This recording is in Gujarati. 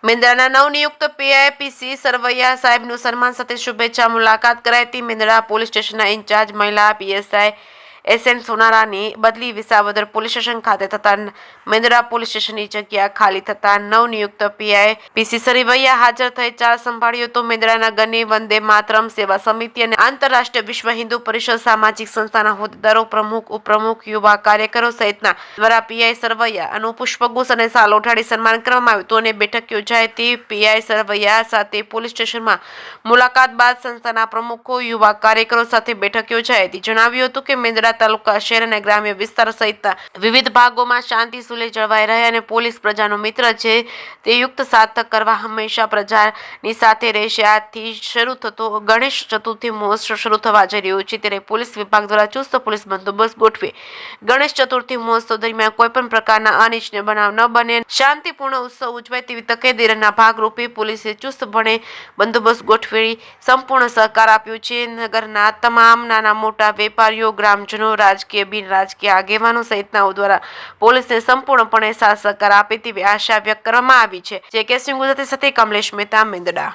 મેંદડાના નવનિયુક્ત પીઆઈપીસી સરવૈયા સાહેબનું સન્માન સાથે શુભેચ્છા મુલાકાત કરાઈ હતી। મેંદડા પોલીસ સ્ટેશનના ઇન્ચાર્જ મહિલા પીએસઆઈ એસએન સોનારાની બદલી વિસાવદર પોલીસ સ્ટેશન ખાતે થતા મેંદડા પોલીસ સ્ટેશનની જગ્યા ખાલી થતા નવનિયુક્ત પીઆઈપીસી સરવૈયા હાજર થઈ ચાર્જ સંભાળ્યો હતો। મેંદડા નગરની વંદે માતરમ સેવા સમિતિ અને આંતરરાષ્ટ્રીય વિશ્વ હિન્દુ પરિષદ સામાજિક સંસ્થાના હોદ્દેદારો, પ્રમુખ, ઉપપ્રમુખ, યુવા કાર્યકરો સહિતના દ્વારા પીઆઈ સરવૈયા અને પુષ્પગુચ્છ અને શાલ ઓઢાડી સન્માન કરવામાં આવ્યું હતું અને બેઠક યોજાઈ હતી। પીઆઈ સરવૈયા સાથે પોલીસ સ્ટેશનમાં મુલાકાત બાદ સંસ્થાના પ્રમુખો, યુવા કાર્યકરો સાથે બેઠક યોજાઈ હતી। જણાવ્યું હતું કે મેંદડા તાલુકા, શહેર અને ગ્રામ્ય વિસ્તાર સહિતના વિવિધ ભાગોમાં શાંતિ સુલેહ જળવાઈ રહે અને પોલીસ પ્રજાનો મિત્ર છે તે યુક્ત સાર્થક કરવા હંમેશા પ્રજાની સાથે રહેશે। આજથી શરૂ થતો ગણેશ ચતુર્થી મહોત્સવ શરૂ થવા જઈ રહ્યો છે ત્યારે પોલીસ વિભાગ દ્વારા ચુસ્ત પોલીસ બંદોબસ્ત ગોઠવી ગણેશ ચતુર્થી મહોત્સવ દરમિયાન કોઈપણ પ્રકારના અનિચ્છનીય બનાવ ન બને, શાંતિપૂર્ણ ઉત્સવ ઉજવાય તેવી તકેદારીના ભાગરૂપે પોલીસે ચુસ્તપણે બંદોબસ્ત ગોઠવી સંપૂર્ણ સહકાર આપ્યો છે। નગરના તમામ નાના મોટા વેપારીઓ, ગ્રામજનો, રાજકીય, બિન રાજકીય આગેવાનો સહિતનાઓ દ્વારા પોલીસને સંપૂર્ણપણે સાથ સહકાર આપે તેવી આશા વ્યક્ત કરવામાં આવી છે। જે કે સિંહ ગુજરાતી સાથે કમલેશ મહેતા, મેંદડા।